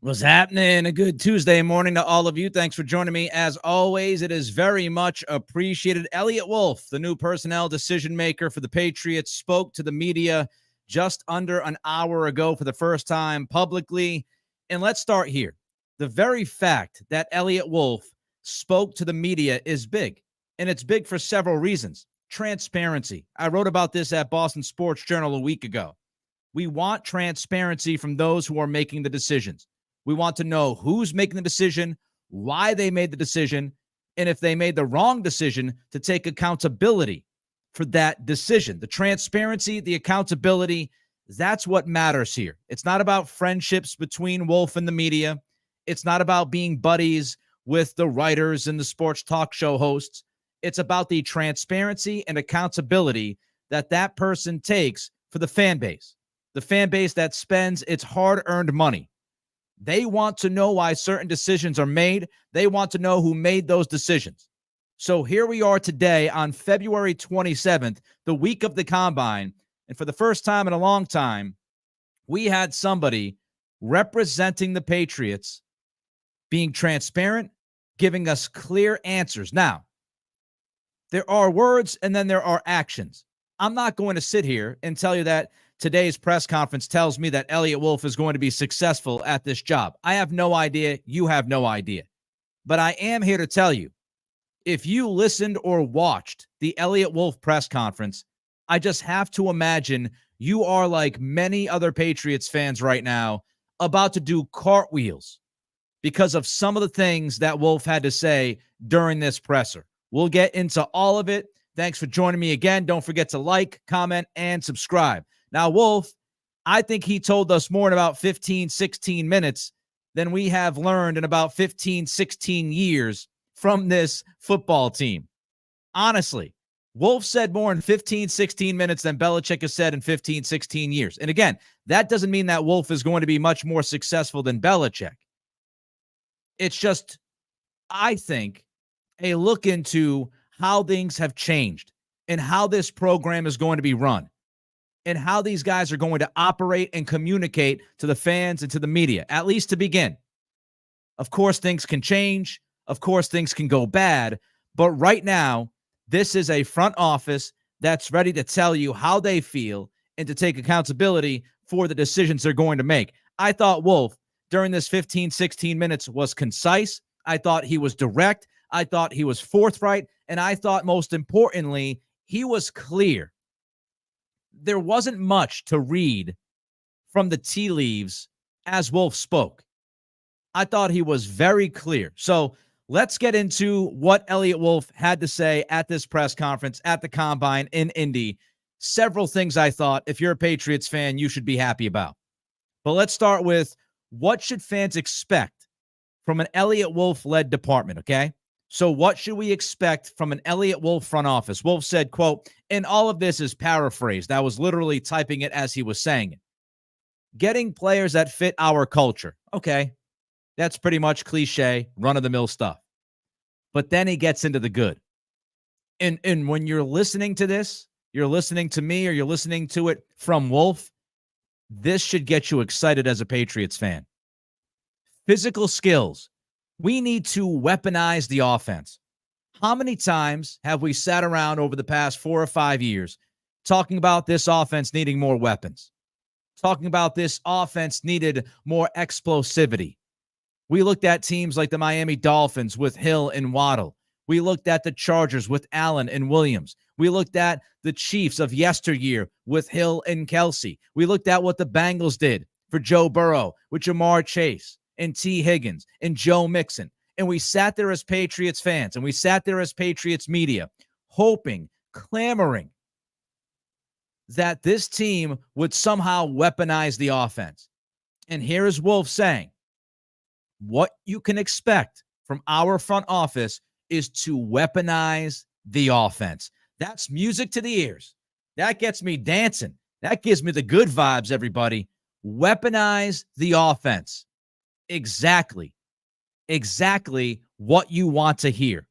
What's happening? A good Tuesday morning to all of you. Thanks for joining me. As always, it is very much appreciated. Elliot Wolf, the new personnel decision maker for the Patriots, spoke to the media just under an hour ago for the first time publicly. And let's start here. The very fact that Elliot Wolf spoke to the media is big, and it's big for several reasons. Transparency. I wrote about this at Boston Sports Journal a week ago. We want transparency from those who are making the decisions. We want to know who's making the decision, why they made the decision, and if they made the wrong decision, to take accountability for that decision. The transparency, the accountability, that's what matters here. It's not about friendships between Wolf and the media. It's not about being buddies with the writers and the sports talk show hosts. It's about the transparency and accountability that person takes for the fan base that spends its hard-earned money. They want to know why certain decisions are made. They want to know who made those decisions. So here we are today on February 27th, the week of the Combine. And for the first time in a long time, we had somebody representing the Patriots being transparent, giving us clear answers. Now, there are words and then there are actions. I'm not going to sit here and tell you that today's press conference tells me that Elliot Wolf is going to be successful at this job. I have no idea. You have no idea. But I am here to tell you, if you listened or watched the Elliot Wolf press conference, I just have to imagine you are like many other Patriots fans right now, about to do cartwheels because of some of the things that Wolf had to say during this presser. We'll get into all of it. Thanks for joining me again. Don't forget to like, comment, and subscribe. Now, Wolf, I think he told us more in about 15, 16 minutes than we have learned in about 15, 16 years from this football team. Honestly, Wolf said more in 15, 16 minutes than Belichick has said in 15, 16 years. And again, that doesn't mean that Wolf is going to be much more successful than Belichick. It's just, I think, a look into how things have changed and how this program is going to be run, and how these guys are going to operate and communicate to the fans and to the media, at least to begin. Of course, things can change. Of course, things can go bad. But right now, this is a front office that's ready to tell you how they feel and to take accountability for the decisions they're going to make. I thought Wolf, during this 15, 16 minutes, was concise. I thought he was direct. I thought he was forthright. And I thought, most importantly, he was clear. There wasn't much to read from the tea leaves as Wolf spoke. I thought he was very clear. So let's get into what Elliot Wolf had to say at this press conference at the Combine in Indy. Several things I thought, if you're a Patriots fan, you should be happy about. But let's start with, what should fans expect from an Elliot Wolf-led department, okay? So what should we expect from an Elliot Wolf front office? Wolf said, quote, and all of this is paraphrased. I was literally typing it as he was saying it. Getting players that fit our culture. Okay, that's pretty much cliche, run-of-the-mill stuff. But then he gets into the good. And when you're listening to this, you're listening to me, or you're listening to it from Wolf, this should get you excited as a Patriots fan. Physical skills. We need to weaponize the offense. How many times have we sat around over the past 4 or 5 years talking about this offense needing more weapons, talking about this offense needed more explosivity? We looked at teams like the Miami Dolphins with Hill and Waddle. We looked at the Chargers with Allen and Williams. We looked at the Chiefs of yesteryear with Hill and Kelsey. We looked at what the Bengals did for Joe Burrow with Jamar Chase and T. Higgins and Joe Mixon. And we sat there as Patriots fans, and we sat there as Patriots media, hoping, clamoring that this team would somehow weaponize the offense. And here is Wolf saying, what you can expect from our front office is to weaponize the offense. That's music to the ears. That gets me dancing. That gives me the good vibes, everybody. Weaponize the offense. Exactly what you want to hear.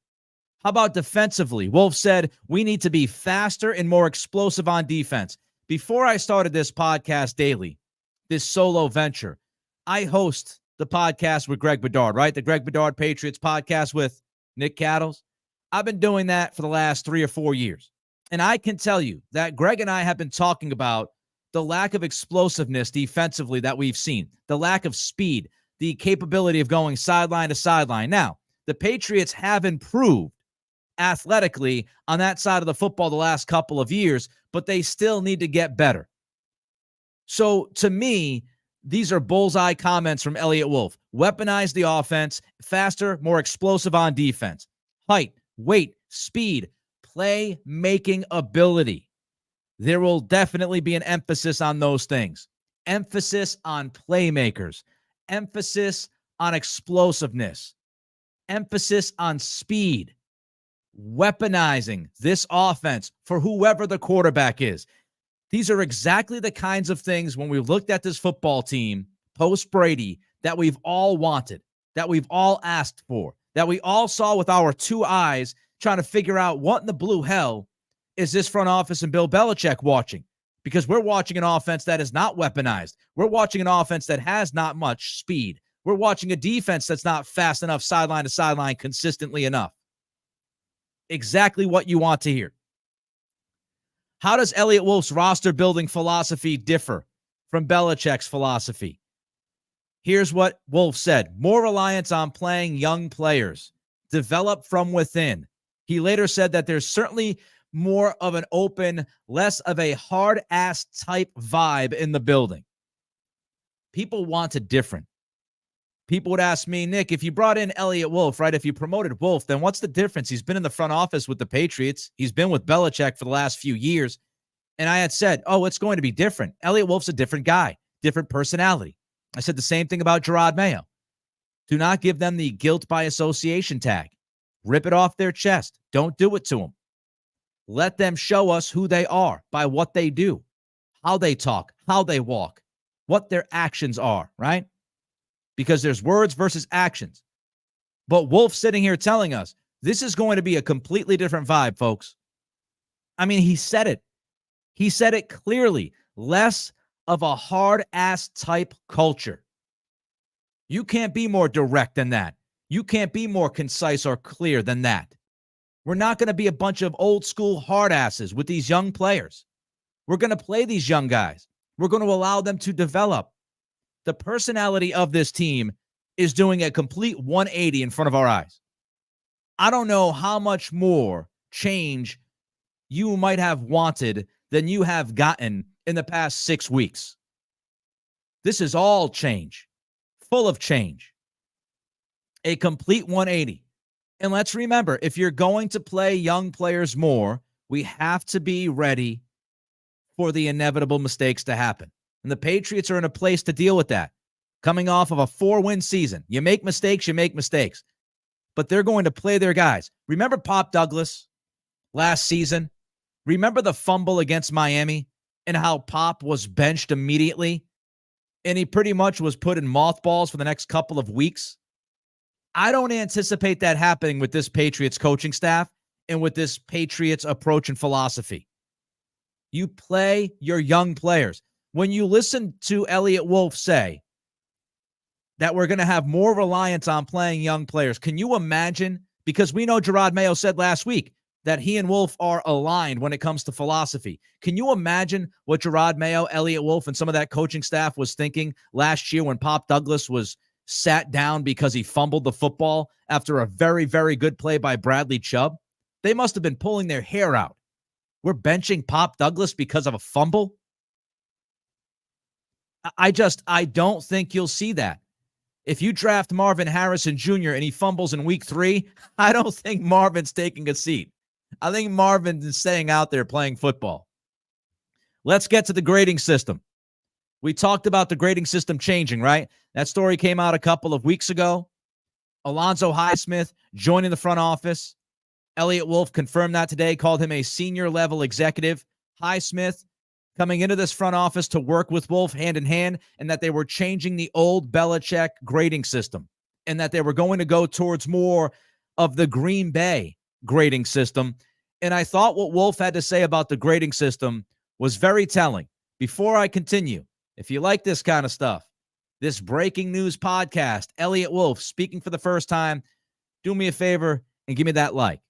How about defensively? Wolf said we need to be faster and more explosive on defense. Before I started this podcast daily, this solo venture, I host the podcast with Greg Bedard, right? The Greg Bedard Patriots podcast with Nick Cattles. I've been doing that for the last 3 or 4 years. And I can tell you that Greg and I have been talking about the lack of explosiveness defensively that we've seen, the lack of speed, the capability of going sideline to sideline. Now, the Patriots have improved athletically on that side of the football the last couple of years, but they still need to get better. So to me, these are bullseye comments from Elliot Wolf. Weaponize the offense, faster, more explosive on defense. Height, weight, speed, play-making ability. There will definitely be an emphasis on those things. Emphasis on playmakers. Emphasis on explosiveness. Emphasis on speed. Weaponizing this offense for whoever the quarterback is. These are exactly the kinds of things when we looked at this football team post-Brady that we've all wanted, that we've all asked for, that we all saw with our 2 eyes trying to figure out what in the blue hell is this front office and Bill Belichick watching? Because we're watching an offense that is not weaponized. We're watching an offense that has not much speed. We're watching a defense that's not fast enough sideline to sideline consistently enough. Exactly what you want to hear. How does Elliot Wolf's roster building philosophy differ from Belichick's philosophy? Here's what Wolf said. More reliance on playing young players. Develop from within. He later said that there's certainly more of an open, less of a hard-ass type vibe in the building. People wanted different. People would ask me, Nick, if you brought in Elliot Wolf, right, if you promoted Wolf, then what's the difference? He's been in the front office with the Patriots. He's been with Belichick for the last few years. And I had said, oh, it's going to be different. Elliot Wolf's a different guy, different personality. I said the same thing about Gerard Mayo. Do not give them the guilt by association tag. Rip it off their chest. Don't do it to them. Let them show us who they are by what they do, how they talk, how they walk, what their actions are, right? Because there's words versus actions. But Wolf sitting here telling us this is going to be a completely different vibe, folks. I mean, he said it. He said it clearly. Less of a hard-ass type culture. You can't be more direct than that. You can't be more concise or clear than that. We're not going to be a bunch of old-school hard-asses with these young players. We're going to play these young guys. We're going to allow them to develop. The personality of this team is doing a complete 180 in front of our eyes. I don't know how much more change you might have wanted than you have gotten in the past 6 weeks. This is all change, full of change. A complete 180. And let's remember, if you're going to play young players more, we have to be ready for the inevitable mistakes to happen. And the Patriots are in a place to deal with that. Coming off of a 4-win season. You make mistakes, you make mistakes. But they're going to play their guys. Remember Pop Douglas last season? Remember the fumble against Miami and how Pop was benched immediately? And he pretty much was put in mothballs for the next couple of weeks. I don't anticipate that happening with this Patriots coaching staff and with this Patriots approach and philosophy. You play your young players. When you listen to Elliot Wolf say that we're going to have more reliance on playing young players, can you imagine? Because we know Gerard Mayo said last week that he and Wolf are aligned when it comes to philosophy. Can you imagine what Gerard Mayo, Elliot Wolf, and some of that coaching staff was thinking last year when Pop Douglas was sat down because he fumbled the football after a very, very good play by Bradley Chubb? They must have been pulling their hair out. We're benching Pop Douglas because of a fumble? I don't think you'll see that. If you draft Marvin Harrison Jr. and he fumbles in week 3, I don't think Marvin's taking a seat. I think Marvin is staying out there playing football. Let's get to the grading system. We talked about the grading system changing, right? That story came out a couple of weeks ago. Alonzo Highsmith joining the front office. Elliot Wolf confirmed that today, called him a senior level executive. Highsmith coming into this front office to work with Wolf hand in hand, and that they were changing the old Belichick grading system, and that they were going to go towards more of the Green Bay grading system. And I thought what Wolf had to say about the grading system was very telling. Before I continue, if you like this kind of stuff, this breaking news podcast. Elliot Wolf speaking for the first time. Do me a favor and give me that like.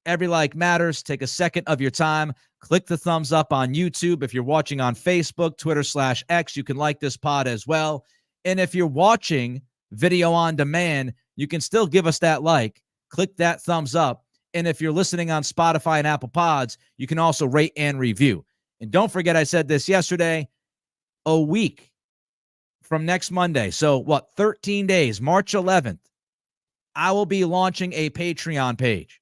Every like matters. Take a second of your time. Click the thumbs up on YouTube. If you're watching on Facebook, Twitter/X, you can like this pod as well. And if you're watching video on demand, you can still give us that like. Click that thumbs up. And if you're listening on Spotify and Apple Pods, you can also rate and review. And don't forget, I said this yesterday, a week from next Monday. So 13 days, March 11th, I will be launching a Patreon page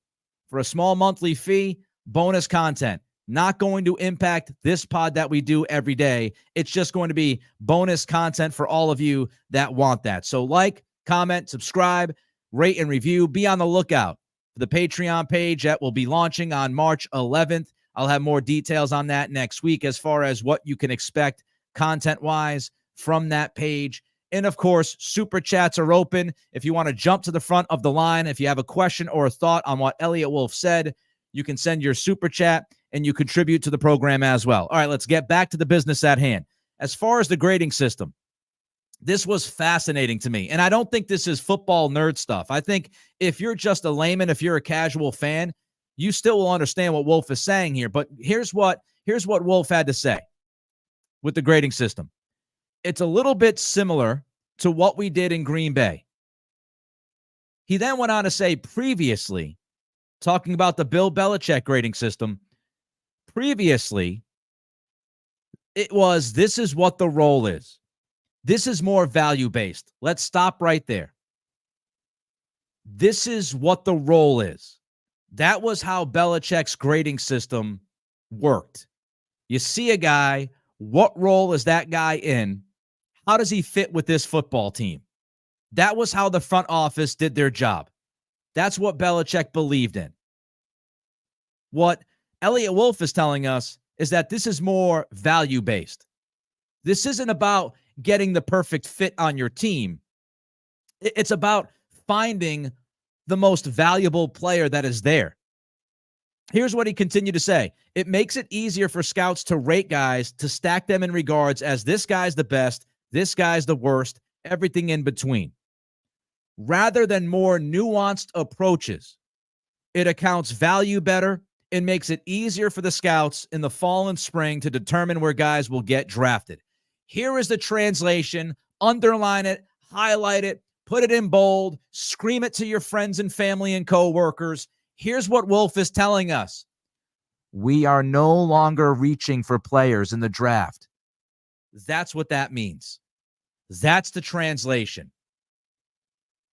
for a small monthly fee, bonus content. Not going to impact this pod that we do every day. It's just going to be bonus content for all of you that want that. So like, comment, subscribe, rate, and review. Be on the lookout for the Patreon page that will be launching on March 11th. I'll have more details on that next week as far as what you can expect content-wise from that page. And, of course, super chats are open. If you want to jump to the front of the line, if you have a question or a thought on what Elliot Wolf said, you can send your super chat and you contribute to the program as well. All right, let's get back to the business at hand. As far as the grading system, this was fascinating to me. And I don't think this is football nerd stuff. I think if you're just a layman, if you're a casual fan, you still will understand what Wolf is saying here. But here's what Wolf had to say with the grading system. It's a little bit similar to what we did in Green Bay. He then went on to say previously, talking about the Bill Belichick grading system, previously, it was, this is what the role is. This is more value-based. Let's stop right there. This is what the role is. That was how Belichick's grading system worked. You see a guy, what role is that guy in? How does he fit with this football team? That was how the front office did their job. That's what Belichick believed in. What Elliot Wolf is telling us is that this is more value-based. This isn't about getting the perfect fit on your team. It's about finding the most valuable player that is there. Here's what he continued to say. It makes it easier for scouts to rate guys, to stack them in regards as this guy's the best, this guy's the worst, everything in between. Rather than more nuanced approaches, it accounts value better and makes it easier for the scouts in the fall and spring to determine where guys will get drafted. Here is the translation. Underline it, highlight it, put it in bold, scream it to your friends and family and coworkers. Here's what Wolf is telling us. We are no longer reaching for players in the draft. That's what that means. That's the translation.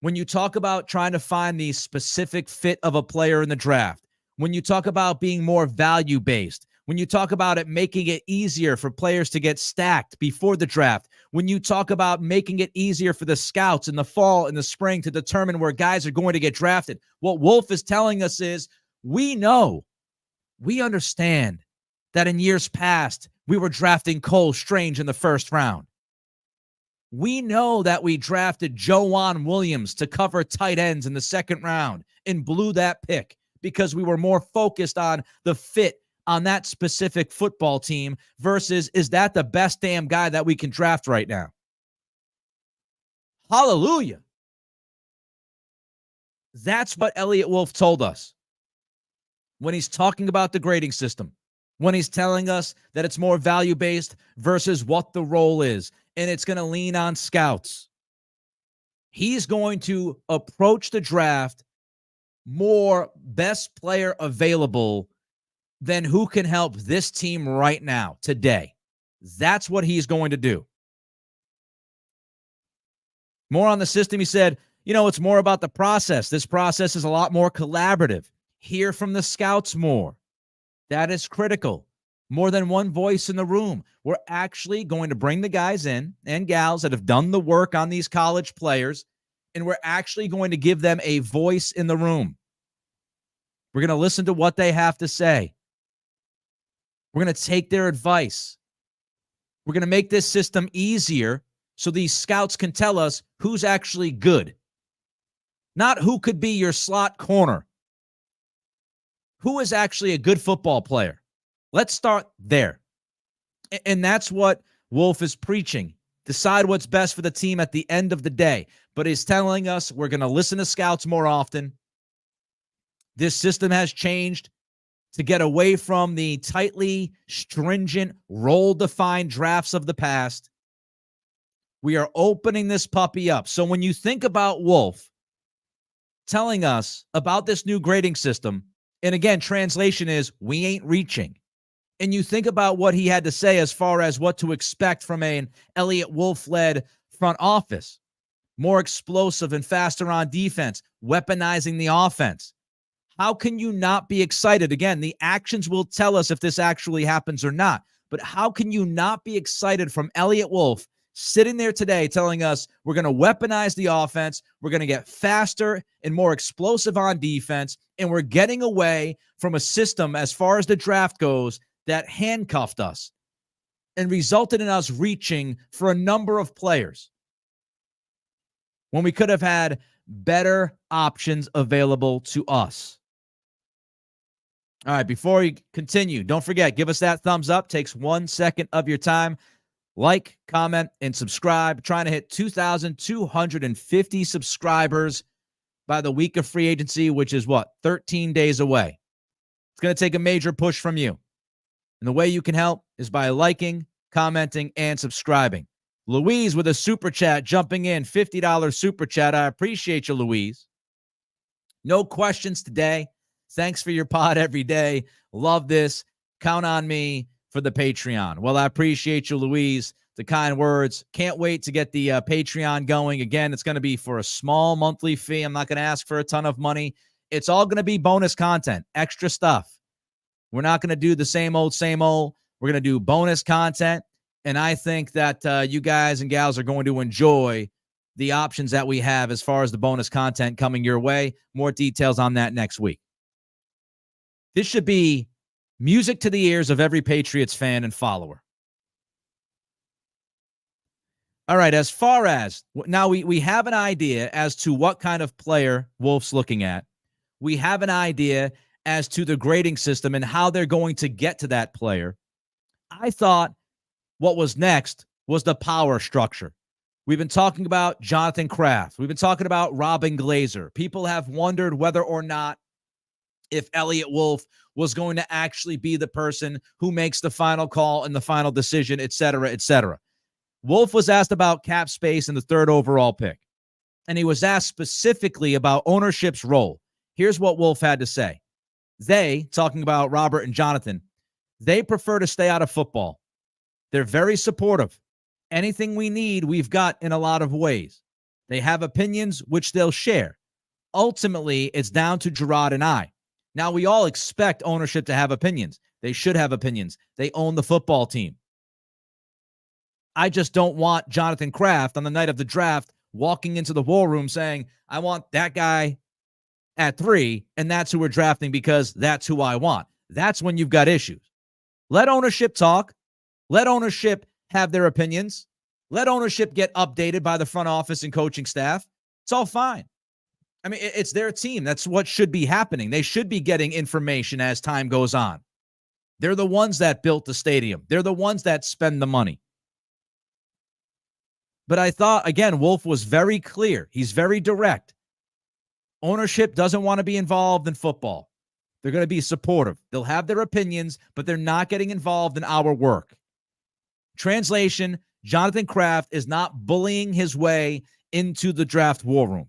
When you talk about trying to find the specific fit of a player in the draft, when you talk about being more value-based, when you talk about it making it easier for players to get stacked before the draft, when you talk about making it easier for the scouts in the fall and the spring to determine where guys are going to get drafted, what Wolf is telling us is we know, we understand that in years past, we were drafting Cole Strange in the first round. We know that we drafted Joanne Williams to cover tight ends in the second round and blew that pick because we were more focused on the fit on that specific football team versus is that the best damn guy that we can draft right now? Hallelujah. That's what Elliot Wolf told us when he's talking about the grading system, when he's telling us that it's more value-based versus what the role is, and it's going to lean on scouts. He's going to approach the draft more best player available than who can help this team right now, today. That's what he's going to do. More on the system, he said, it's more about the process. This process is a lot more collaborative. Hear from the scouts more. That is critical. More than one voice in the room. We're actually going to bring the guys in and gals that have done the work on these college players, and we're actually going to give them a voice in the room. We're going to listen to what they have to say. We're going to take their advice. We're going to make this system easier so these scouts can tell us who's actually good. Not who could be your slot corner. Who is actually a good football player? Let's start there. And that's what Wolf is preaching. decide what's best for the team at the end of the day. But he's telling us we're going to listen to scouts more often. This system has changed to get away from the tightly stringent, role-defined drafts of the past. We are opening this puppy up. So when you think about Wolf telling us about this new grading system, and again, translation is, we ain't reaching. And you think about what he had to say as far as what to expect from an Eliot Wolf-led front office. More explosive and faster on defense, weaponizing the offense. How can you not be excited? Again, the actions will tell us if this actually happens or not. But how can you not be excited from Elliot Wolf sitting there today telling us we're going to weaponize the offense, we're going to get faster and more explosive on defense, and we're getting away from a system as far as the draft goes that handcuffed us and resulted in us reaching for a number of players when we could have had better options available to us. All right, before we continue, don't forget, give us that thumbs up. Takes 1 second of your time. Like, comment, and subscribe. Trying to hit 2,250 subscribers by the week of free agency, which is 13 days away. It's going to take a major push from you. And the way you can help is by liking, commenting, and subscribing. Louise with a super chat jumping in, $50 super chat. I appreciate you, Louise. No questions today. Thanks for your pod every day. Love this. Count on me for the Patreon. Well, I appreciate you, Louise. The kind words. Can't wait to get the Patreon going. Again, it's going to be for a small monthly fee. I'm not going to ask for a ton of money. It's all going to be bonus content, extra stuff. We're not going to do the same old, same old. We're going to do bonus content. And I think that you guys and gals are going to enjoy the options that we have as far as the bonus content coming your way. More details on that next week. This should be music to the ears of every Patriots fan and follower. All right, as far as now, we have an idea as to what kind of player Wolf's looking at. We have an idea as to the grading system and how they're going to get to that player. I thought what was next was the power structure. We've been talking about Jonathan Kraft. We've been talking about Robin Glazer. People have wondered whether or not if Elliot Wolf was going to actually be the person who makes the final call and the final decision, et cetera, et cetera. Wolf was asked about cap space in the 3rd overall pick, and he was asked specifically about ownership's role. Here's what Wolf had to say. They, talking about Robert and Jonathan, they prefer to stay out of football. They're very supportive. Anything we need, we've got in a lot of ways. They have opinions, which they'll share. Ultimately, it's down to Gerard and I. Now, we all expect ownership to have opinions. They should have opinions. They own the football team. I just don't want Jonathan Kraft on the night of the draft walking into the war room saying, I want that guy at 3, and that's who we're drafting because that's who I want. That's when you've got issues. Let ownership talk. Let ownership have their opinions. Let ownership get updated by the front office and coaching staff. It's all fine. I mean, it's their team. That's what should be happening. They should be getting information as time goes on. They're the ones that built the stadium. They're the ones that spend the money. But I thought, again, Wolf was very clear. He's very direct. Ownership doesn't want to be involved in football. They're going to be supportive. They'll have their opinions, but they're not getting involved in our work. Translation, Jonathan Kraft is not bullying his way into the draft war room.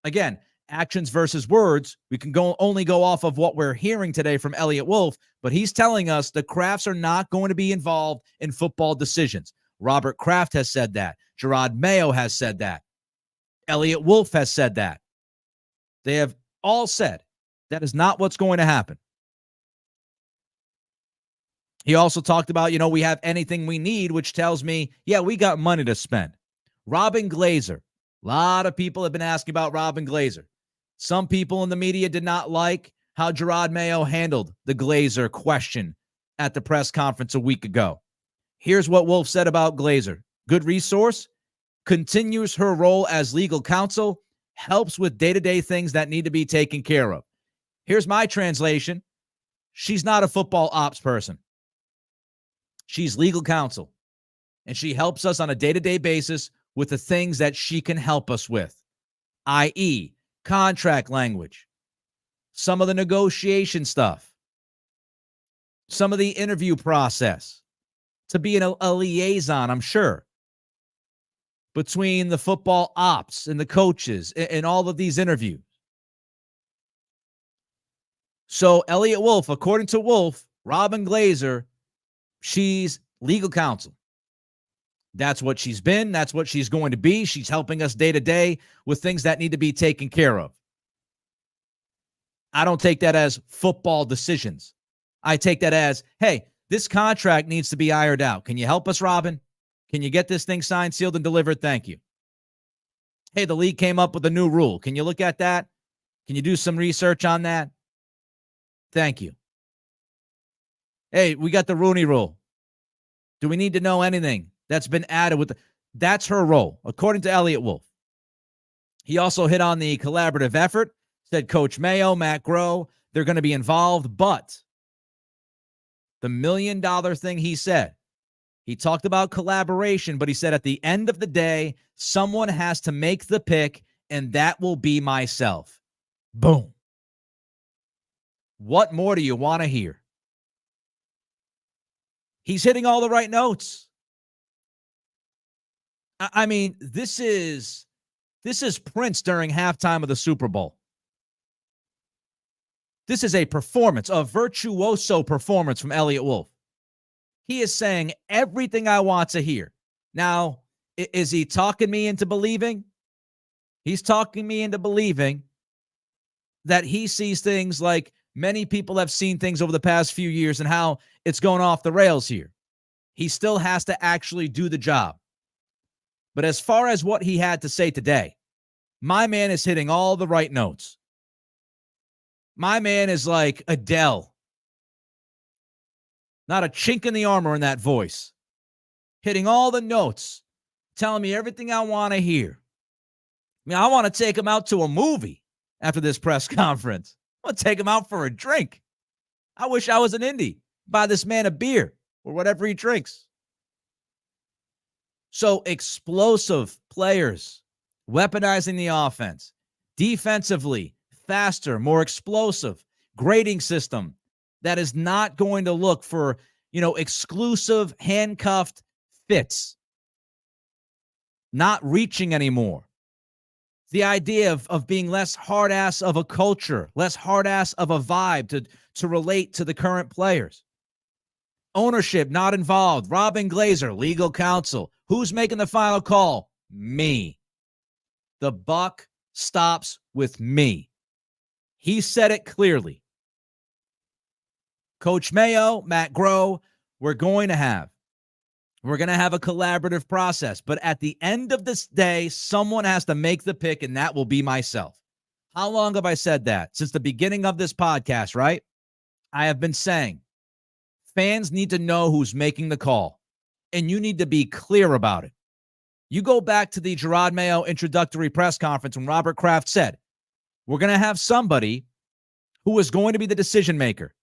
Again, actions versus words. We can only go off of what we're hearing today from Elliot Wolf, but he's telling us the Krafts are not going to be involved in football decisions. Robert Kraft has said that. Gerard Mayo has said that. Elliot Wolf has said that. They have all said that is not what's going to happen. He also talked about, we have anything we need, which tells me, yeah, we got money to spend. Robin Glazer. A lot of people have been asking about Robin Glazer. Some people in the media did not like how Gerard Mayo handled the Glazer question at the press conference a week ago. Here's what Wolf said about Glazer. Good resource, continues her role as legal counsel, helps with day-to-day things that need to be taken care of. Here's my translation. She's not a football ops person. She's legal counsel. And she helps us on a day-to-day basis with the things that she can help us with, i.e., contract language, some of the negotiation stuff, some of the interview process, to be a liaison, I'm sure, between the football ops and the coaches and all of these interviews. So Elliot Wolf, according to Wolf, Robin Glazer, she's legal counsel. That's what she's been. That's what she's going to be. She's helping us day to day with things that need to be taken care of. I don't take that as football decisions. I take that as, hey, this contract needs to be ironed out. Can you help us, Robin? Can you get this thing signed, sealed, and delivered? Thank you. Hey, the league came up with a new rule. Can you look at that? Can you do some research on that? Thank you. Hey, we got the Rooney Rule. Do we need to know anything that's been added with that's her role, according to Elliot Wolf. He also hit on the collaborative effort, said Coach Mayo, Matt Groh, they're going to be involved, but the $1 million thing he said, he talked about collaboration, but he said at the end of the day, someone has to make the pick, and that will be myself. Boom. What more do you want to hear? He's hitting all the right notes. I mean, this is Prince during halftime of the Super Bowl. This is a performance, a virtuoso performance from Elliot Wolf. He is saying everything I want to hear. Now, is he talking me into believing? He's talking me into believing that he sees things like many people have seen things over the past few years and how it's going off the rails here. He still has to actually do the job. But as far as what he had to say today, my man is hitting all the right notes. My man is like Adele. Not a chink in the armor in that voice. Hitting all the notes. Telling me everything I want to hear. I mean, I want to take him out to a movie after this press conference. I want to take him out for a drink. I wish I was in Indy. Buy this man a beer or whatever he drinks. So explosive players, weaponizing the offense, defensively, faster, more explosive, grading system that is not going to look for, exclusive handcuffed fits, not reaching anymore. The idea of being less hard ass of a culture, less hard ass of a vibe to relate to the current players. Ownership not involved. Robin Glazer, legal counsel. Who's making the final call? Me. The buck stops with me. He said it clearly. Coach Mayo, Matt Groh, we're going to have a collaborative process. But at the end of this day, someone has to make the pick, and that will be myself. How long have I said that? Since the beginning of this podcast, right? I have been saying fans need to know who's making the call, and you need to be clear about it. You go back to the Gerard Mayo introductory press conference when Robert Kraft said, we're going to have somebody who is going to be the decision maker.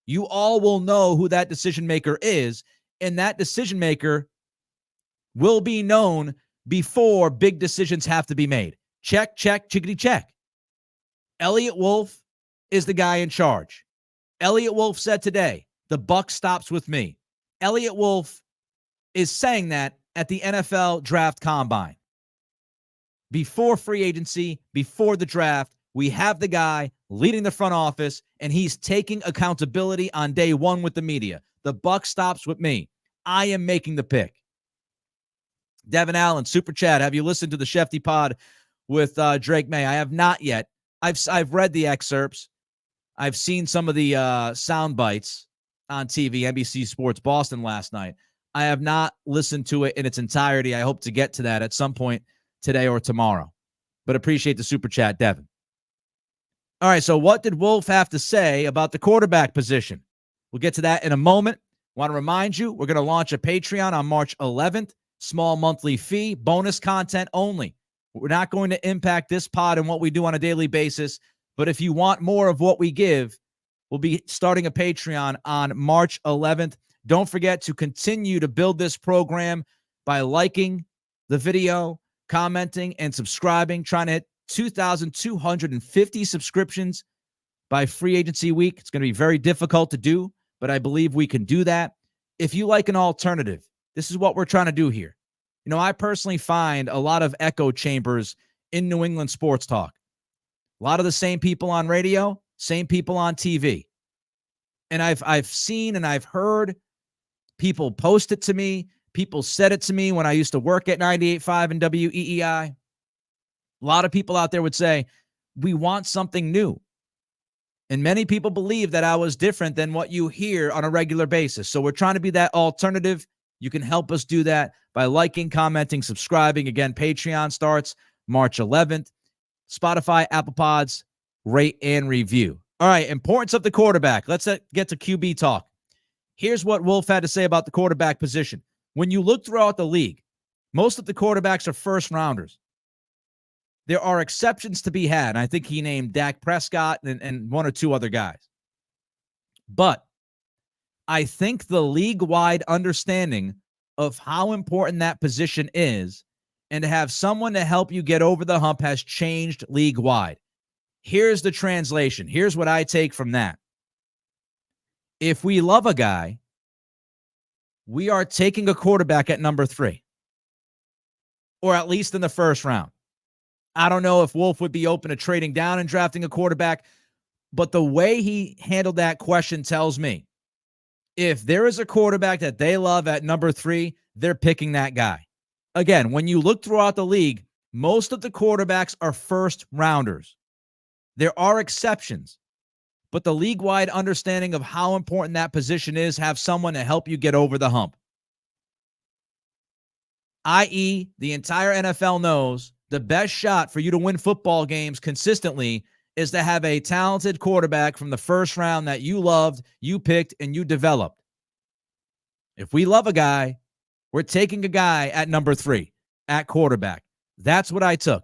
You all will know who that decision maker is, and that decision maker will be known before big decisions have to be made. Check, check, chickadee check. Elliot Wolf is the guy in charge. Elliot Wolf said today, the buck stops with me. Elliot Wolf is saying that at the NFL Draft Combine. Before free agency, before the draft, we have the guy leading the front office, and he's taking accountability on day one with the media. The buck stops with me. I am making the pick. Devin Allen, Super Chat, have you listened to the Shefty Pod with Drake May? I have not yet. I've read the excerpts. I've seen some of the sound bites on TV, NBC Sports Boston last night. I have not listened to it in its entirety. I hope to get to that at some point today or tomorrow. But appreciate the Super Chat, Devin. All right, so what did Wolf have to say about the quarterback position? We'll get to that in a moment. Want to remind you, we're going to launch a Patreon on March 11th. Small monthly fee, bonus content only. We're not going to impact this pod and what we do on a daily basis, but if you want more of what we give, we'll be starting a Patreon on March 11th. Don't forget to continue to build this program by liking the video, commenting, and subscribing, trying to hit 2,250 subscriptions by free agency week. It's going to be very difficult to do, but I believe we can do that. If you like an alternative, this is what we're trying to do here. I personally find a lot of echo chambers in New England sports talk. A lot of the same people on radio, same people on TV. And I've seen and I've heard people post it to me. People said it to me when I used to work at 98.5 and WEEI. A lot of people out there would say, we want something new. And many people believe that I was different than what you hear on a regular basis. So we're trying to be that alternative. You can help us do that by liking, commenting, subscribing. Again, Patreon starts March 11th. Spotify, Apple Pods, rate and review. All right, importance of the quarterback. Let's get to QB talk. Here's what Wolf had to say about the quarterback position. When you look throughout the league, most of the quarterbacks are first rounders. There are exceptions to be had. I think he named Dak Prescott and one or two other guys. But I think the league-wide understanding of how important that position is and to have someone to help you get over the hump has changed league-wide. Here's the translation. Here's what I take from that. If we love a guy, we are taking a quarterback at number 3, or at least in the first round. I don't know if Wolf would be open to trading down and drafting a quarterback, but the way he handled that question tells me if there is a quarterback that they love at number 3, they're picking that guy. Again, when you look throughout the league, most of the quarterbacks are first rounders. There are exceptions, but the league-wide understanding of how important that position is, have someone to help you get over the hump. I.e., the entire NFL knows the best shot for you to win football games consistently is to have a talented quarterback from the first round that you loved, you picked, and you developed. If we love a guy, we're taking a guy at number 3, at quarterback. That's what I took.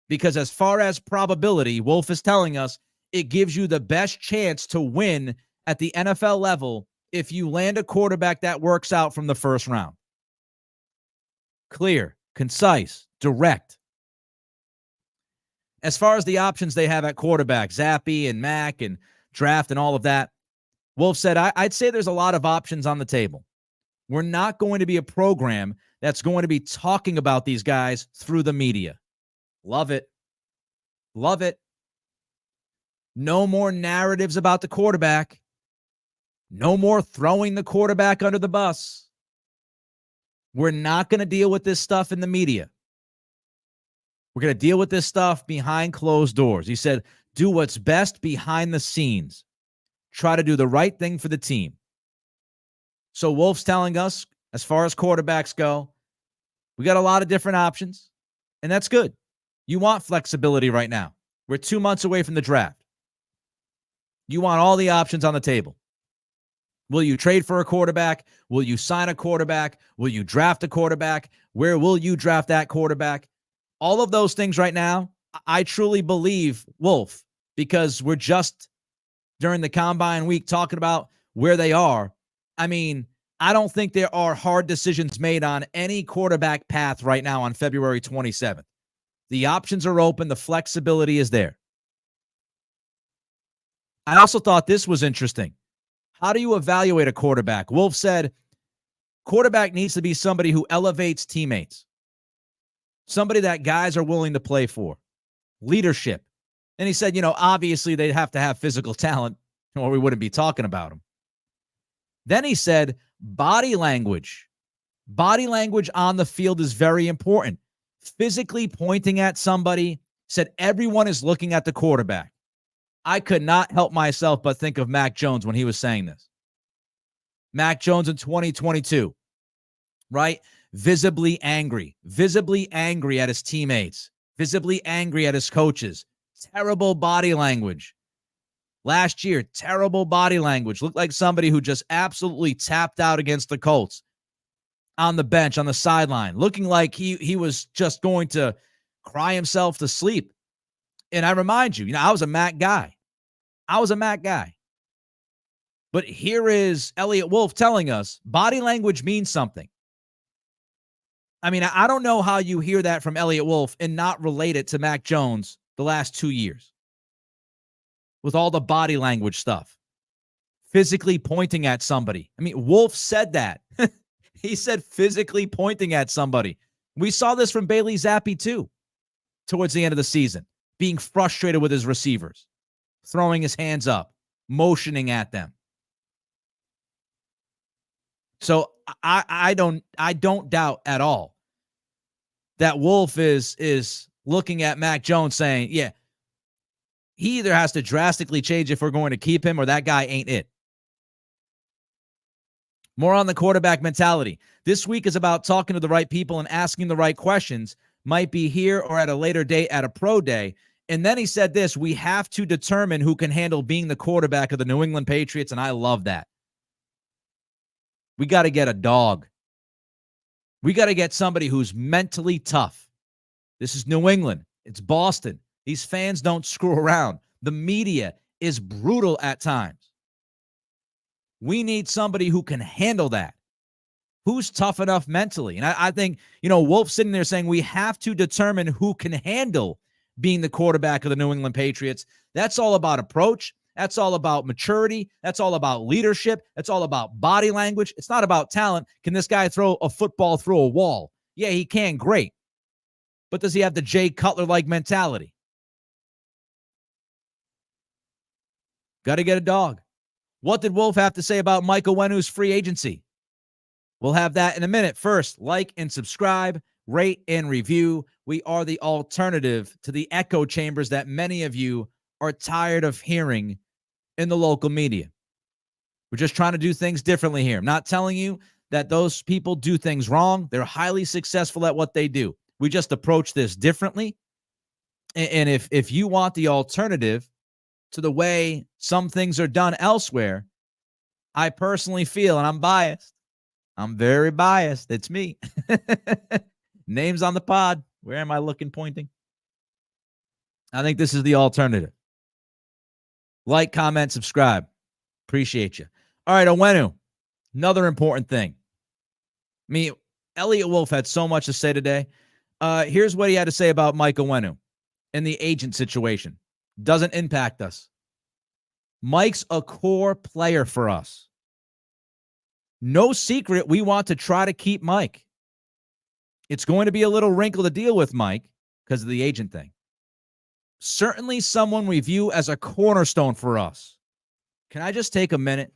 Because as far as probability, Wolf is telling us it gives you the best chance to win at the NFL level if you land a quarterback that works out from the first round. Clear, concise, direct. As far as the options they have at quarterback, Zappy and Mack and draft and all of that, Wolf said, I'd say there's a lot of options on the table. We're not going to be a program that's going to be talking about these guys through the media. Love it. Love it. No more narratives about the quarterback. No more throwing the quarterback under the bus. We're not going to deal with this stuff in the media. We're going to deal with this stuff behind closed doors. He said, do what's best behind the scenes. Try to do the right thing for the team. So Wolf's telling us, as far as quarterbacks go, we got a lot of different options, and that's good. You want flexibility right now. We're 2 months away from the draft. You want all the options on the table. Will you trade for a quarterback? Will you sign a quarterback? Will you draft a quarterback? Where will you draft that quarterback? All of those things right now, I truly believe Wolf, because we're just during the combine week talking about where they are. I mean, I don't think there are hard decisions made on any quarterback path right now on February 27th. The options are open. The flexibility is there. I also thought this was interesting. How do you evaluate a quarterback? Wolf said, quarterback needs to be somebody who elevates teammates. Somebody that guys are willing to play for. Leadership. And he said, obviously they'd have to have physical talent or we wouldn't be talking about them. Then he said, body language. Body language on the field is very important. Physically pointing at somebody, said everyone is looking at the quarterback. I could not help myself but think of Mac Jones when he was saying this. Mac Jones in 2022, right? Visibly angry at his teammates, visibly angry at his coaches. Terrible body language. Last year, terrible body language. Looked like somebody who just absolutely tapped out against the Colts on the bench, on the sideline, looking like he was just going to cry himself to sleep. And I remind you, I was a Mac guy. But here is Elliot Wolf telling us body language means something. I mean, I don't know how you hear that from Elliot Wolf and not relate it to Mac Jones the last 2 years with all the body language stuff, physically pointing at somebody. I mean, Wolf said that. He said physically pointing at somebody. We saw this from Bailey Zappi too towards the end of the season, being frustrated with his receivers, throwing his hands up, motioning at them. So I don't doubt at all that Wolf is looking at Mac Jones saying, yeah, he either has to drastically change if we're going to keep him or that guy ain't it. More on the quarterback mentality. This week is about talking to the right people and asking the right questions. Might be here or at a later date at a pro day. And then he said this, we have to determine who can handle being the quarterback of the New England Patriots, and I love that. We got to get a dog. We got to get somebody who's mentally tough. This is New England. It's Boston. These fans don't screw around. The media is brutal at times. We need somebody who can handle that. Who's tough enough mentally? And I think, Wolf sitting there saying we have to determine who can handle being the quarterback of the New England Patriots. That's all about approach. That's all about maturity. That's all about leadership. That's all about body language. It's not about talent. Can this guy throw a football through a wall? Yeah, he can. Great. But does he have the Jay Cutler-like mentality? Got to get a dog. What did Wolf have to say about Michael Onwenu's free agency? We'll have that in a minute. First, like and subscribe, rate and review. We are the alternative to the echo chambers that many of you are tired of hearing in the local media. We're just trying to do things differently here. I'm not telling you that those people do things wrong. They're highly successful at what they do. We just approach this differently. And if you want the alternative to the way some things are done elsewhere, I personally feel, and I'm biased. I'm very biased. It's me. Names on the pod. Where am I looking, pointing? I think this is the alternative. Like, comment, subscribe. Appreciate you. All right, Onwenu. Another important thing. I mean, Elliot Wolf had so much to say today. Here's what he had to say about Mike Onwenu and the agent situation. Doesn't impact us. Mike's a core player for us. No secret, we want to try to keep Mike. It's going to be a little wrinkle to deal with Mike because of the agent thing. Certainly someone we view as a cornerstone for us. Can I just take a minute?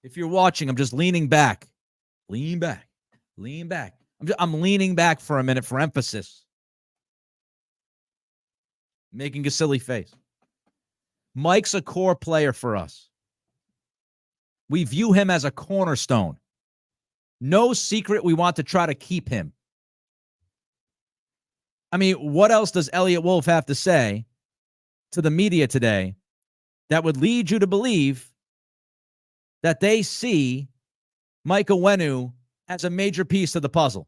If you're watching, I'm just leaning back. Lean back. Lean back. I'm leaning back for a minute for emphasis. Making a silly face. Mike's a core player for us. We view him as a cornerstone. No secret, we want to try to keep him. I mean, what else does Elliot Wolf have to say to the media today that would lead you to believe that they see Mike Onwenu as a major piece of the puzzle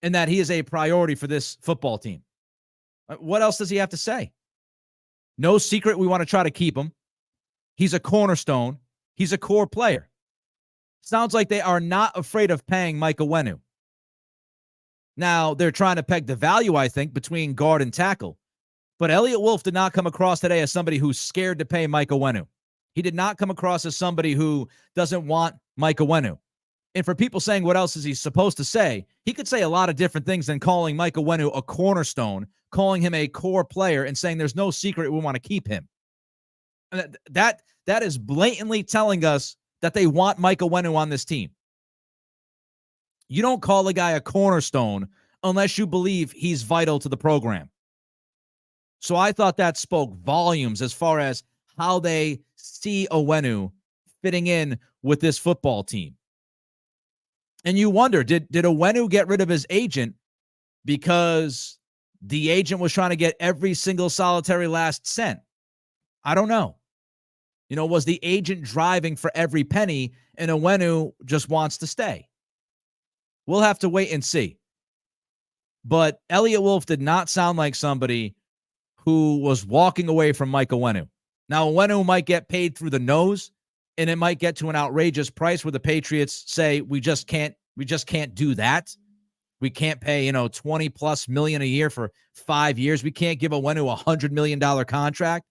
and that he is a priority for this football team? What else does he have to say? No secret, we want to try to keep him. He's a cornerstone. He's a core player. Sounds like they are not afraid of paying Mike Onwenu. Now, they're trying to peg the value, I think, between guard and tackle. But Elliot Wolf did not come across today as somebody who's scared to pay Mike Onwenu. He did not come across as somebody who doesn't want Mike Onwenu. And for people saying what else is he supposed to say, he could say a lot of different things than calling Mike Onwenu a cornerstone, calling him a core player, and saying there's no secret we want to keep him. And that is blatantly telling us that they want Mike Onwenu on this team. You don't call a guy a cornerstone unless you believe he's vital to the program. So I thought that spoke volumes as far as how they see Onwenu fitting in with this football team. And you wonder, did Onwenu get rid of his agent because the agent was trying to get every single solitary last cent? I don't know. Was the agent driving for every penny and Onwenu just wants to stay? We'll have to wait and see. But Elliot Wolf did not sound like somebody who was walking away from Mike Onwenu. Now, Onwenu might get paid through the nose, and it might get to an outrageous price where the Patriots say, we just can't We just can't do that. We can't pay, $20+ million a year for 5 years. We can't give Onwenu $100 million contract.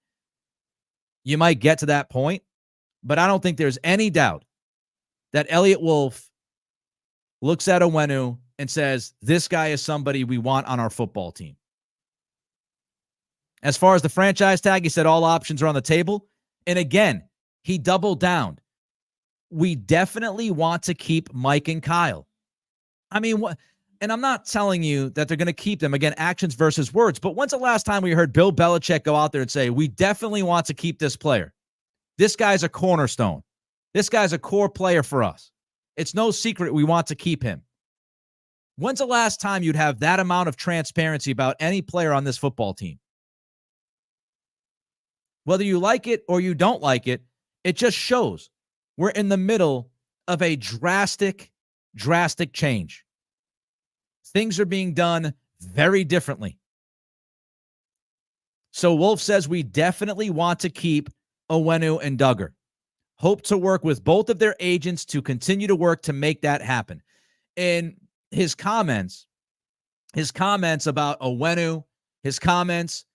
You might get to that point, but I don't think there's any doubt that Elliot Wolf looks at Onwenu and says, this guy is somebody we want on our football team. As far as the franchise tag, he said all options are on the table. And again, he doubled down. We definitely want to keep Mike and Kyle. I mean, what? And I'm not telling you that they're going to keep them. Again, actions versus words. But when's the last time we heard Bill Belichick go out there and say, we definitely want to keep this player? This guy's a cornerstone. This guy's a core player for us. It's no secret we want to keep him. When's the last time you'd have that amount of transparency about any player on this football team? Whether you like it or you don't like it, it just shows we're in the middle of a drastic change. Things are being done very differently. So Wolf says we definitely want to keep Onwenu and Duggar. Hope to work with both of their agents to continue to work to make that happen. And his comments about Onwenu, his comments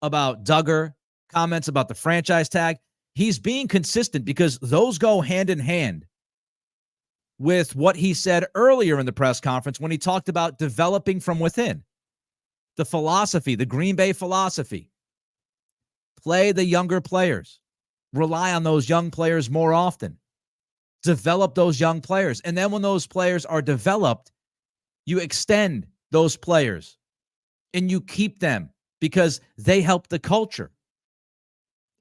about Duggar, comments about the franchise tag, he's being consistent because those go hand in hand with what he said earlier in the press conference when he talked about developing from within. The philosophy, the Green Bay philosophy. Play the younger players. Rely on those young players more often. Develop those young players. And then when those players are developed, you extend those players and you keep them because they help the culture.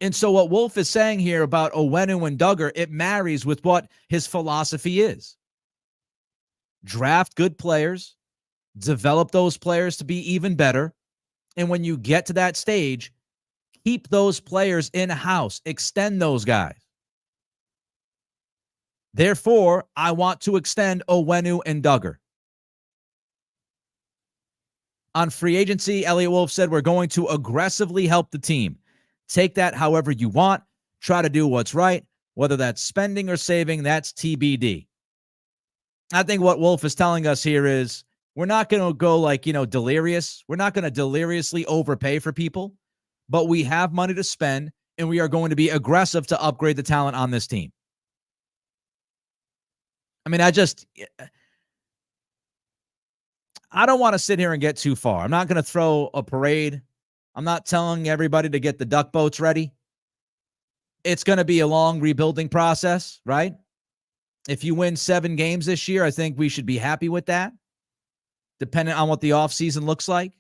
And so what Wolf is saying here about Onwenu and Duggar, it marries with what his philosophy is. Draft good players, develop those players to be even better, and when you get to that stage, keep those players in-house, extend those guys. Therefore, I want to extend Onwenu and Duggar. On free agency, Elliot Wolf said we're going to aggressively help the team. Take that however you want. Try to do what's right. Whether that's spending or saving, that's TBD. I think what Wolf is telling us here is we're not going to go delirious. We're not going to deliriously overpay for people, but we have money to spend, and we are going to be aggressive to upgrade the talent on this team. I mean, I don't want to sit here and get too far. I'm not going to throw a parade. I'm not telling everybody to get the duck boats ready. It's going to be a long rebuilding process, right? If you win 7 games this year, I think we should be happy with that, depending on what the offseason looks like.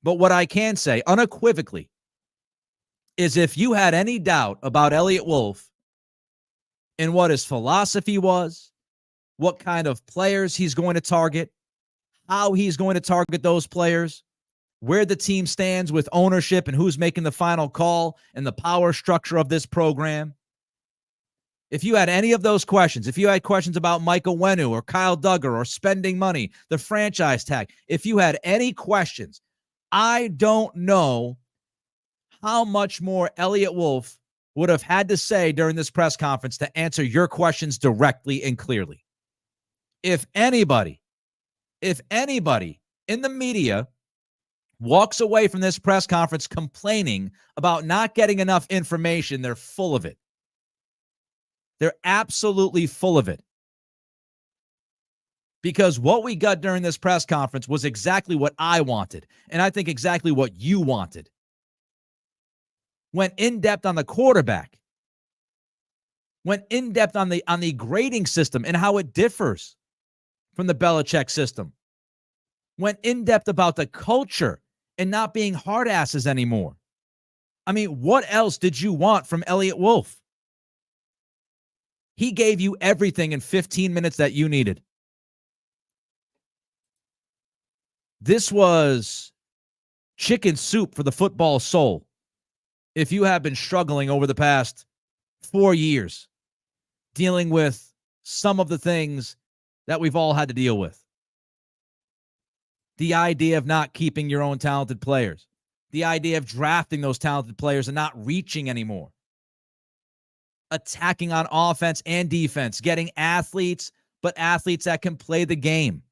But what I can say unequivocally is if you had any doubt about Elliot Wolf and what his philosophy was, what kind of players he's going to target, how he's going to target those players, where the team stands with ownership and who's making the final call and the power structure of this program. If you had any of those questions, if you had questions about Mike Onwenu or Kyle Duggar or spending money, the franchise tag, if you had any questions, I don't know how much more Elliot Wolf would have had to say during this press conference to answer your questions directly and clearly. If anybody in the media walks away from this press conference complaining about not getting enough information, they're full of it. They're absolutely full of it. Because what we got during this press conference was exactly what I wanted, and I think exactly what you wanted. Went in-depth on the quarterback. Went in-depth on the grading system and how it differs from the Belichick system. Went in-depth about the culture and not being hard asses anymore. I mean, what else did you want from Elliot Wolf? He gave you everything in 15 minutes that you needed. This was chicken soup for the football soul. If you have been struggling over the past 4 years, dealing with some of the things that we've all had to deal with. The idea of not keeping your own talented players. The idea of drafting those talented players and not reaching anymore. Attacking on offense and defense. Getting athletes but athletes that can play the game.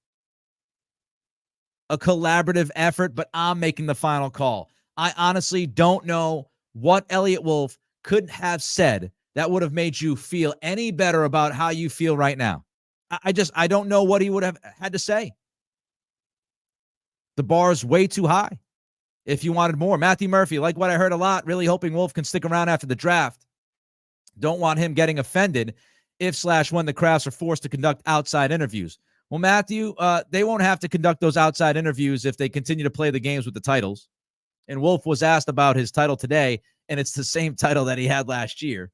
A collaborative effort, but I'm making the final call. I honestly don't know what Elliot Wolf could have said that would have made you feel any better about how you feel right now. I don't know what he would have had to say. The bar is way too high. If you wanted more, Matthew Murphy, like what I heard a lot, really hoping Wolf can stick around after the draft. Don't want him getting offended if/when the Crafts are forced to conduct outside interviews. Well, Matthew, they won't have to conduct those outside interviews if they continue to play the games with the titles. And Wolf was asked about his title today, and it's the same title that he had last year,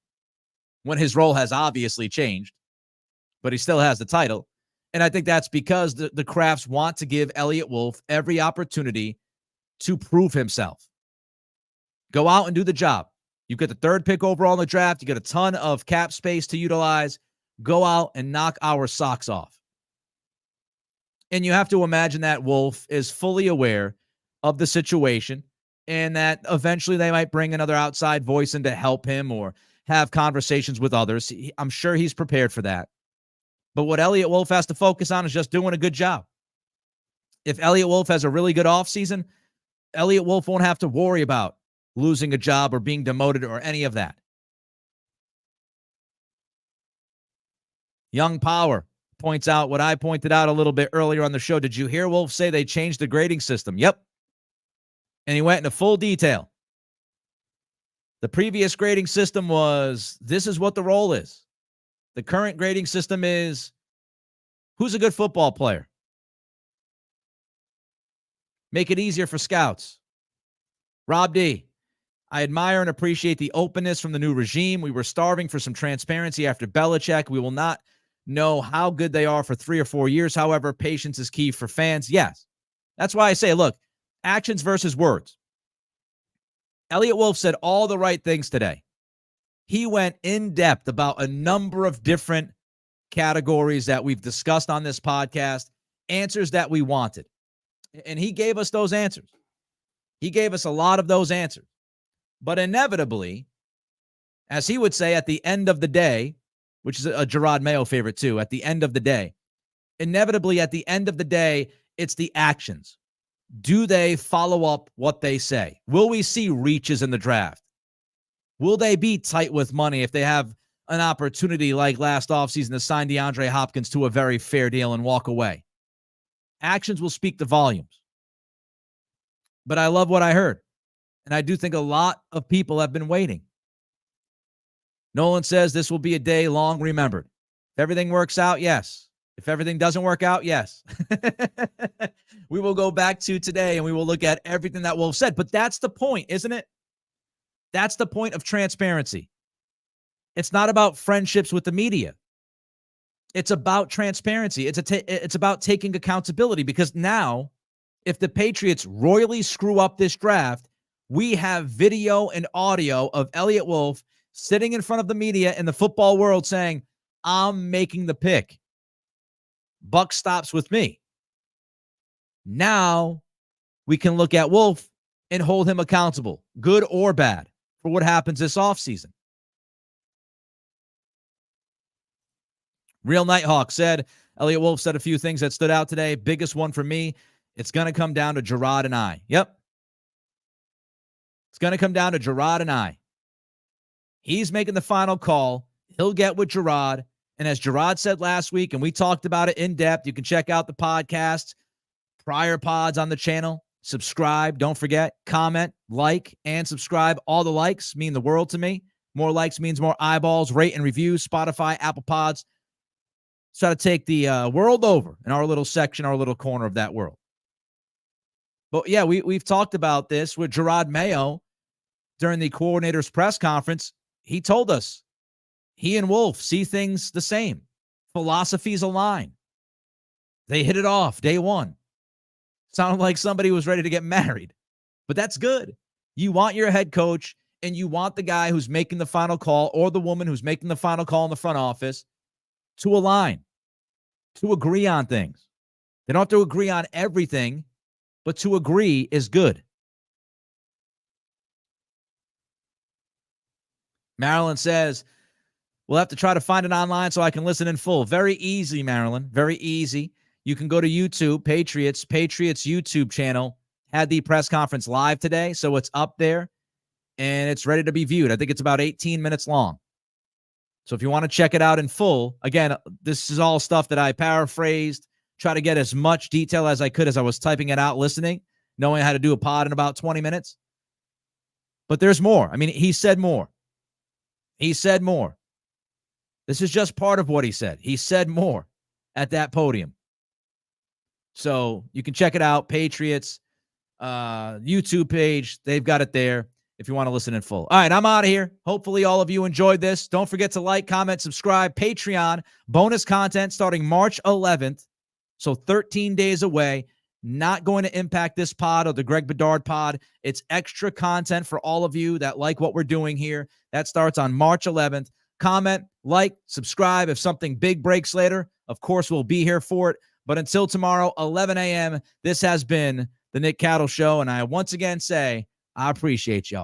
when his role has obviously changed, but he still has the title. And I think that's because the Crafts want to give Elliot Wolf every opportunity to prove himself. Go out and do the job. You get the 3rd pick overall in the draft. You get a ton of cap space to utilize. Go out and knock our socks off. And you have to imagine that Wolf is fully aware of the situation and that eventually they might bring another outside voice in to help him or have conversations with others. I'm sure he's prepared for that. But what Elliot Wolf has to focus on is just doing a good job. If Elliot Wolf has a really good offseason, Elliot Wolf won't have to worry about losing a job or being demoted or any of that. Young Power points out what I pointed out a little bit earlier on the show. Did you hear Wolf say they changed the grading system? Yep. And he went into full detail. The previous grading system was, this is what the role is. The current grading system is, who's a good football player? Make it easier for scouts. Rob D. I admire and appreciate the openness from the new regime. We were starving for some transparency after Belichick. We will not know how good they are for 3 or 4 years. However, patience is key for fans. Yes. That's why I say, look, actions versus words. Elliot Wolf said all the right things today. He went in depth about a number of different categories that we've discussed on this podcast, answers that we wanted. And he gave us those answers. He gave us a lot of those answers. But inevitably, as he would say at the end of the day, which is a Gerard Mayo favorite too, at the end of the day, inevitably at the end of the day, it's the actions. Do they follow up what they say? Will we see reaches in the draft? Will they be tight with money if they have an opportunity like last offseason to sign DeAndre Hopkins to a very fair deal and walk away? Actions will speak the volumes. But I love what I heard. And I do think a lot of people have been waiting. Nolan says this will be a day long remembered. If everything works out, yes. If everything doesn't work out, yes. We will go back to today and we will look at everything that Wolf said. But that's the point, isn't it? That's the point of transparency. It's not about friendships with the media. It's about transparency. It's about taking accountability, because now, if the Patriots royally screw up this draft, we have video and audio of Elliot Wolf sitting in front of the media in the football world saying, I'm making the pick. Buck stops with me. Now we can look at Wolf and hold him accountable, good or bad, for what happens this offseason. Real Nighthawk said, Elliot Wolf said a few things that stood out today. Biggest one for me, it's going to come down to Gerard and I. Yep. It's going to come down to Gerard and I. He's making the final call. He'll get with Gerard. And as Gerard said last week, and we talked about it in depth, you can check out the podcast, prior pods on the channel. Subscribe. Don't forget, comment, like, and subscribe. All the likes mean the world to me. More likes means more eyeballs. Rate and review. Spotify, Apple Pods. Let's try to take the world over in our little section, our little corner of that world. But yeah, we've talked about this with Gerard Mayo during the coordinator's press conference. He told us he and Wolf see things the same. Philosophies align. They hit it off day one. Sounded like somebody was ready to get married. But that's good. You want your head coach and you want the guy who's making the final call or the woman who's making the final call in the front office to align, to agree on things. They don't have to agree on everything, but to agree is good. Marilyn says, We'll have to try to find it online so I can listen in full. Very easy, Marilyn. Very easy. You can go to YouTube, Patriots YouTube channel had the press conference live today, so it's up there, and it's ready to be viewed. I think it's about 18 minutes long. So if you want to check it out in full, again, this is all stuff that I paraphrased, try to get as much detail as I could as I was typing it out, listening, knowing how to do a pod in about 20 minutes. But there's more. I mean, he said more. He said more. This is just part of what he said. He said more at that podium. So you can check it out, Patriots YouTube page. They've got it there if you want to listen in full. All right, I'm out of here. Hopefully all of you enjoyed this. Don't forget to like, comment, subscribe. Patreon, bonus content starting March 11th. So 13 days away. Not going to impact this pod or the Greg Bedard pod. It's extra content for all of you that like what we're doing here. That starts on March 11th. Comment, like, subscribe. If something big breaks later, of course, we'll be here for it. But until tomorrow, 11 a.m., this has been the Nick Cattle Show. And I once again say, I appreciate y'all.